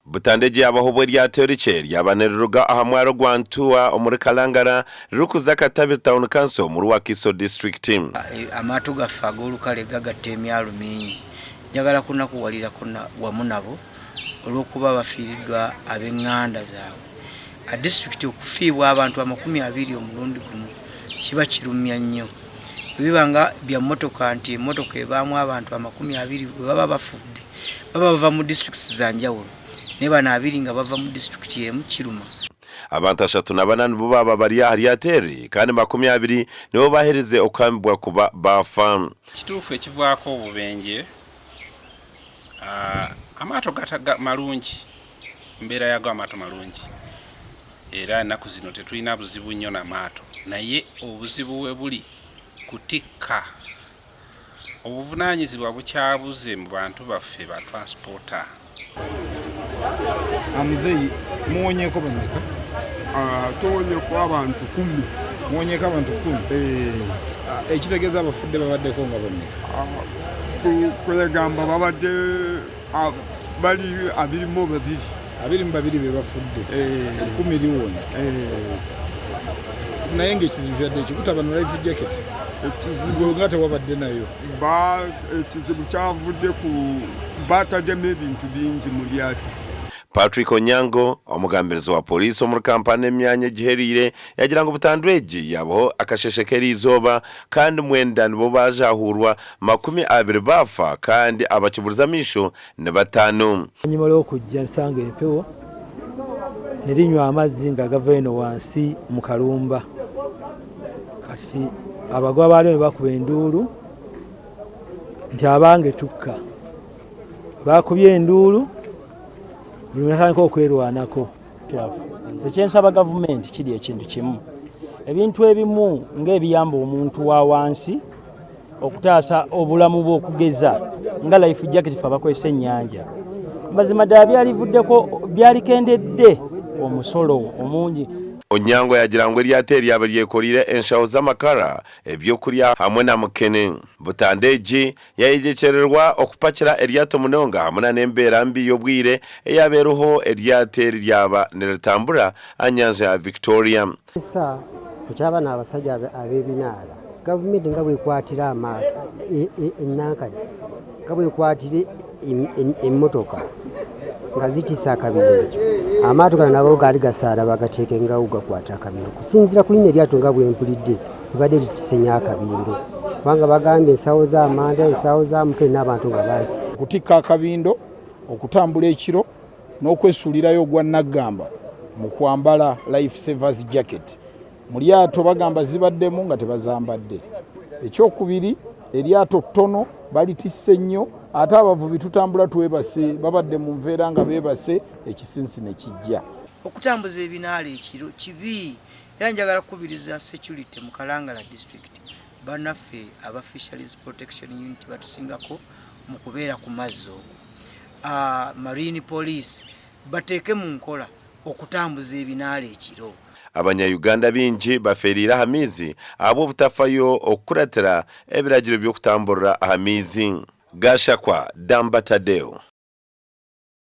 Butandeji abahobwe ryato rice ryabaneruruga ahamwaro gwantua omuri Kalangara rukuza Katabi Town Council omuri Wakiso district team. Amaato gaffe olukale gagatta emyalo mingi njagala kunakuwalira kuna wamu nabo olw'okuba bafiiriddwa ab'eŋŋanda zaabwe. A district okufiibwa abantu 20 omulundi gumu kiba kirumya nnyo. Bibanga bya mmotoka nti emmotoka ebaamu abantu 20 bwe baba bafudde baba bava mu districts za njawulo ne bana 2 nga bava mu district emu kiruma. Abantu 38 bo baba bali ahaliateri kandi 20 nibo bahereze okambwa kuba baafa. Kituufu ekivaako obubenje amaato gataga malungi mbeera yago amaato malungi era ennaku zino tetulina buzibu nnyo n'amaato naye obuzibu we buli kutikka obuvunaanyizibwa bukyabuze mu bantu baffe ba transporter. Amuzeyi muwonyeko bameka? Tuwonyeko abantu 10. Muwonyeko abantu 10? Ekitegeeza abafudde babaddeko nga bameka? Kwegamba babadde bali 22. 22 be bafudde. 10 liwonya. Naye ng'ekizibu kyadde ekyo no life jacket. Ekizibu nga tewabadde nayo. Ekizibu kyavudde ku bataddemu ebintu bingi mu lyato. Patrick Onyango omugambirizi wa poliisi omuri kampani emyanya giherire yagira ngo butandu egi yabaho akasheshekeri izoba kandi mwenda nibo bajahurwa 20 baafa kandi abakiburiza misho ne 5. Nyuma y'okujja nsanga empewo nirinywa amazzi nga gava eno wansi mu kalumba kati abagwa baali ne bakuba enduulu nti abange tukka bakubye enduulu Nako okwerwanako. Zekyensaba gavumenti kiri ekintu kimu. Ebintu ebimu ng'ebiyamba omuntu wa wansi okutaasa obulamu bw'okugeza nga life jacket fa bakozesa ennyanja. Mazima ddala byalivuddeko byalikendedde omusolo omungi. Onyango yagira ngo eryateri abalyekolire enshaho z'amakara ebyokulya hamwe na mukene. Butandeji yayijekererwa okupakira eryato munonga hamwe n'embeera mbi y'obwire eyabeeruho eryateri lyaba neritambura anyanja ya Victoria. Esa kukyaba n'abasajja ab'ebinaala gavumenti nga bwekwatira amaato ennankani nga bwekwatire emmotoka nga zitisa akabindo amaato gano nago gaali gasaala bagateeke nga ugakwata akabindo kusinzira ku lino eryato nga bwempulidde libadde litisenya akabindo kubanga bagambye ensawo z'amanda ensawo za mukene n'abantu nga bayi kutikka akabindo okutambula ekiro n'okwesuulirayo ogwa naggamba mu kwambala life savers jacket mu lyato bagamba zibaddemu nga tebazambadde. Ekyokubiri eryato ttono balitisse nnyo ate abavubi tutambula twebase babadde mu nveera nga beebase ekisinsi ne kijja. Okutambuza ebinaala ekiro kibi era njagala kukubiriza security mu Kalangala district banaffe aba Fisheries Protection Unit batusingako mu kubeera ku mazzi okwo. Marine Police bateeke mu nkola okutambuza ebinaala ekiro. Abanya-Uganda bingi baferira hamizi abo butafayo okukuratira ebiragiro by'okutamburira hamizi. Gashakwa Damba Tadeo.